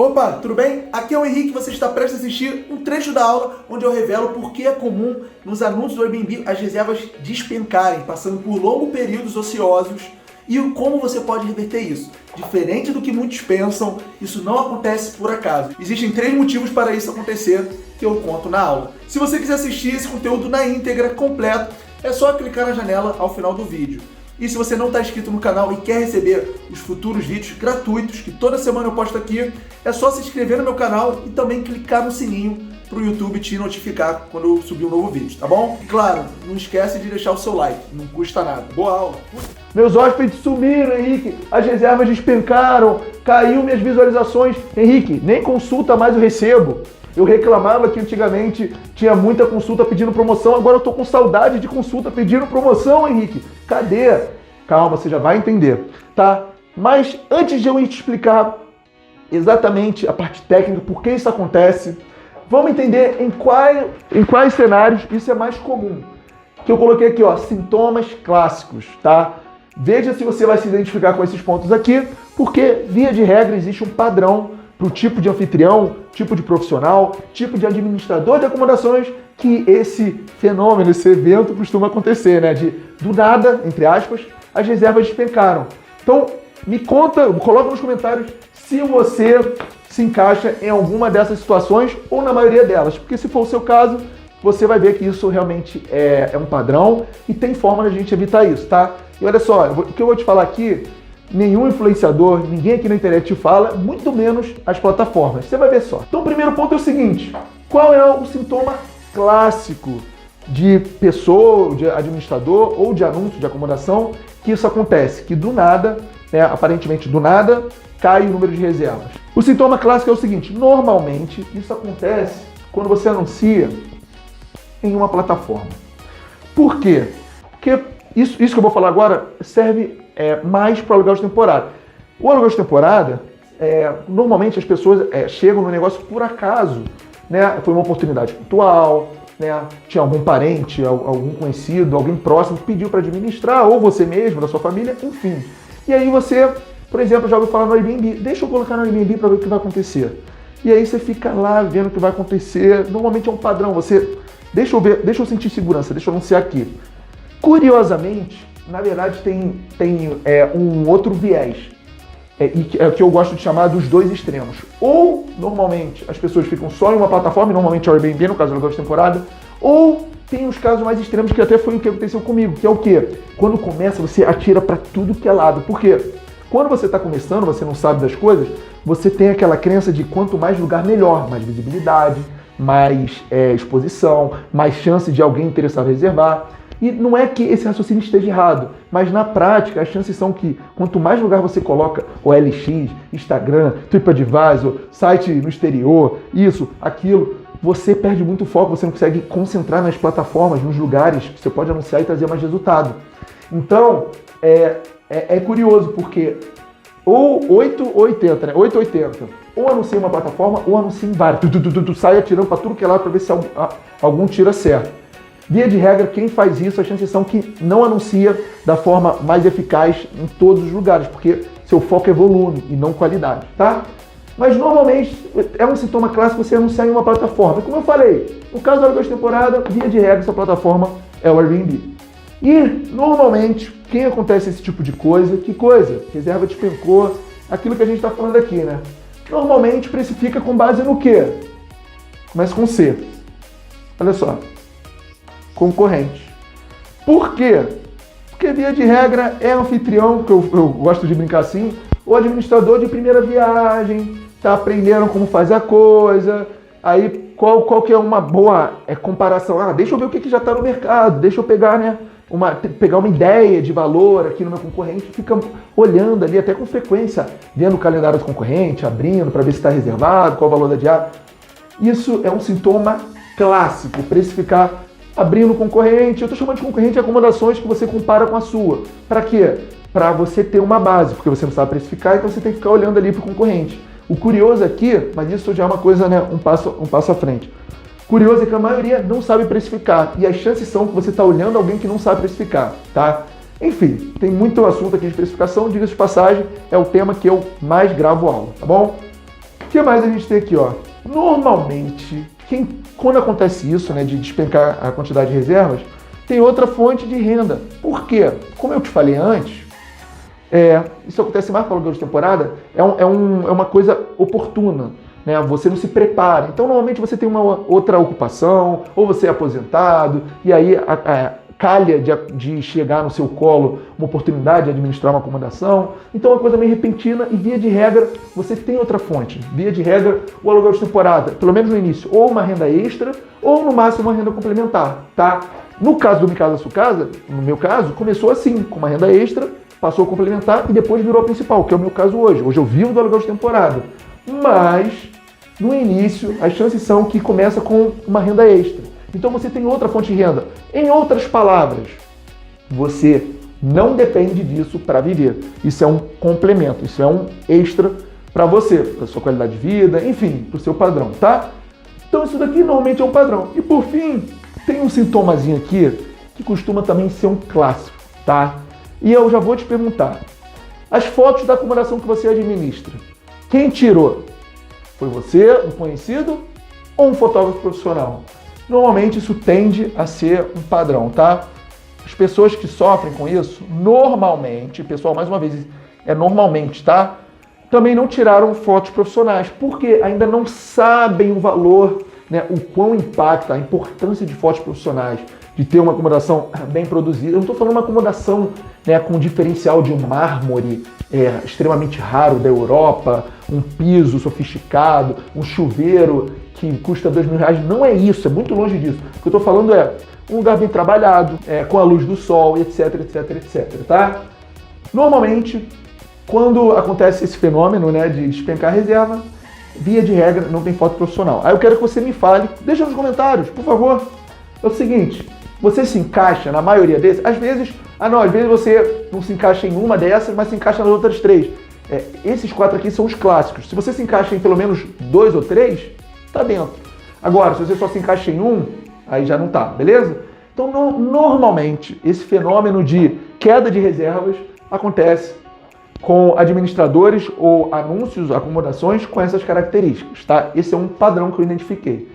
Opa, tudo bem? Aqui é o Henrique, você está prestes a assistir um trecho da aula onde eu revelo por que é comum nos anúncios do Airbnb as reservas despencarem, passando por longos períodos ociosos e como você pode reverter isso. Diferente do que muitos pensam, isso não acontece por acaso. Existem 3 motivos para isso acontecer que eu conto na aula. Se você quiser assistir esse conteúdo na íntegra, completo, é só clicar na janela ao final do vídeo. E se você não está inscrito no canal e quer receber os futuros vídeos gratuitos, que toda semana eu posto aqui, é só se inscrever no meu canal e também clicar no sininho para o YouTube te notificar quando eu subir um novo vídeo, tá bom? E claro, não esquece de deixar o seu like, não custa nada. Boa aula! Meus hóspedes sumiram, Henrique, as reservas despencaram, caiu minhas visualizações. Henrique, nem consulta mais eu recebo. Eu reclamava que antigamente tinha muita consulta pedindo promoção, agora eu tô com saudade de consulta pedindo promoção, Henrique. Cadê? Calma, você já vai entender, tá? Mas antes de eu te explicar exatamente a parte técnica, por que isso acontece, vamos entender em quais cenários isso é mais comum. Que eu coloquei aqui, ó, sintomas clássicos, tá? Veja se você vai se identificar com esses pontos aqui, porque, via de regra, existe um padrão para o tipo de anfitrião, tipo de profissional, tipo de administrador de acomodações que esse fenômeno, esse evento costuma acontecer, né? Do nada, entre aspas, as reservas despencaram. Então, me conta, coloca nos comentários se você se encaixa em alguma dessas situações ou na maioria delas, porque se for o seu caso, você vai ver que isso realmente é um padrão e tem forma de a gente evitar isso, tá? E olha só, o que eu vou te falar aqui, nenhum influenciador, ninguém aqui na internet te fala, muito menos as plataformas. Você vai ver só. Então o primeiro ponto é o seguinte, qual é o sintoma clássico de pessoa, de administrador ou de anúncio de acomodação que isso acontece? Que do nada, né, aparentemente do nada, cai o número de reservas. O sintoma clássico é o seguinte, normalmente isso acontece quando você anuncia em uma plataforma. Por quê? Porque isso que eu vou falar agora serve mais para o aluguel de temporada. O aluguel de temporada, normalmente as pessoas chegam no negócio por acaso, né? Foi uma oportunidade pontual, né? Tinha algum parente, algum conhecido, alguém próximo que pediu para administrar, ou você mesmo, da sua família, enfim. E aí você, por exemplo, já ouviu falar no Airbnb, deixa eu colocar no Airbnb para ver o que vai acontecer. E aí você fica lá vendo o que vai acontecer, normalmente é um padrão, deixa eu sentir segurança, deixa eu anunciar aqui. Curiosamente, na verdade tem um outro viés, que eu gosto de chamar dos 2 extremos. Ou, normalmente, as pessoas ficam só em uma plataforma, e normalmente é o Airbnb, no caso do aluguel de temporada, ou tem os casos mais extremos, que até foi o que aconteceu comigo, que é o quê? Quando começa, você atira para tudo que é lado. Por quê? Quando você está começando, você não sabe das coisas, você tem aquela crença de quanto mais lugar, melhor, mais visibilidade, mais exposição, mais chance de alguém interessado em reservar. E não é que esse raciocínio esteja errado, mas na prática as chances são que quanto mais lugar você coloca, OLX, Instagram, TripAdvisor, site no exterior, isso, aquilo, você perde muito foco, você não consegue concentrar nas plataformas, nos lugares que você pode anunciar e trazer mais resultado. Então, é curioso, porque ou 880, né? 880, ou anuncia uma plataforma ou anuncia em várias, tu sai atirando para tudo que é lá para ver se algum tira certo. Via de regra, quem faz isso, as chances são que não anuncia da forma mais eficaz em todos os lugares, porque seu foco é volume e não qualidade, tá? Mas normalmente é um sintoma clássico você anunciar em uma plataforma. E como eu falei, no caso do aluguel de temporada, via de regra, essa plataforma é o Airbnb. E normalmente, quem acontece esse tipo de coisa, que coisa? Reserva despencou, aquilo que a gente está falando aqui, né? Normalmente precifica com base no quê? Começa com C. Olha só. Concorrente. Por quê? Porque, via de regra, é anfitrião, que eu gosto de brincar assim, o administrador de primeira viagem, tá aprendendo como faz a coisa, aí qual que é uma boa comparação? Deixa eu ver o que já está no mercado, deixa eu pegar, né, pegar uma ideia de valor aqui no meu concorrente, fica olhando ali até com frequência, vendo o calendário do concorrente, abrindo para ver se está reservado, qual o valor da diária. Isso é um sintoma clássico, precificar abrindo concorrente. Eu estou chamando de concorrente de acomodações que você compara com a sua. Para quê? Para você ter uma base, porque você não sabe precificar, então você tem que ficar olhando ali para o concorrente. O curioso aqui, mas isso já é uma coisa, né, um passo à frente. Curioso é que a maioria não sabe precificar, e as chances são que você está olhando alguém que não sabe precificar, tá? Enfim, tem muito assunto aqui de precificação, diga-se de passagem, é o tema que eu mais gravo aula, tá bom? que mais a gente tem aqui, ó? Normalmente, quando acontece isso, né, de despencar a quantidade de reservas, tem outra fonte de renda. Por quê? Como eu te falei antes, isso acontece mais para aluguel de temporada, é uma coisa oportuna, né? Você não se prepara. Então, normalmente você tem uma outra ocupação, ou você é aposentado, e aí calha de chegar no seu colo uma oportunidade de administrar uma acomodação. Então é uma coisa meio repentina e, via de regra, você tem outra fonte. Via de regra, o aluguel de temporada, pelo menos no início, ou uma renda extra, ou no máximo uma renda complementar, tá? No caso do Minha Casa Sua Casa, no meu caso, começou assim, com uma renda extra, passou a complementar e depois virou a principal, que é o meu caso hoje. Hoje eu vivo do aluguel de temporada. Mas, no início, as chances são que começa com uma renda extra. Então você tem outra fonte de renda. Em outras palavras, você não depende disso para viver. Isso é um complemento, isso é um extra para você, para sua qualidade de vida, enfim, para o seu padrão, tá? Então isso daqui normalmente é um padrão. E por fim, tem um sintomazinho aqui que costuma também ser um clássico, tá? E eu já vou te perguntar, as fotos da acomodação que você administra, quem tirou? Foi você, um conhecido ou um fotógrafo profissional? Normalmente isso tende a ser um padrão, tá? As pessoas que sofrem com isso, normalmente, pessoal, mais uma vez, é normalmente, tá? Também não tiraram fotos profissionais, porque ainda não sabem o valor, né, o quão impacta, a importância de fotos profissionais, de ter uma acomodação bem produzida. Eu não estou falando uma acomodação, né, com diferencial de um mármore extremamente raro da Europa, um piso sofisticado, um chuveiro que custa R$2.000. Não é isso, é muito longe disso. O que eu estou falando é um lugar bem trabalhado, com a luz do sol, etc, etc, etc, tá? Normalmente, quando acontece esse fenômeno, né, de despencar a reserva, via de regra, não tem foto profissional. Aí eu quero que você me fale, deixa nos comentários, por favor. É o seguinte, você se encaixa na maioria desses? Às vezes você não se encaixa em uma dessas, mas se encaixa nas outras 3. Esses 4 aqui são os clássicos. Se você se encaixa em pelo menos 2 ou 3, tá dentro. Agora, se você só se encaixa em um, aí já não tá, beleza? Então, normalmente, esse fenômeno de queda de reservas acontece com administradores ou anúncios, acomodações com essas características, tá? Esse é um padrão que eu identifiquei.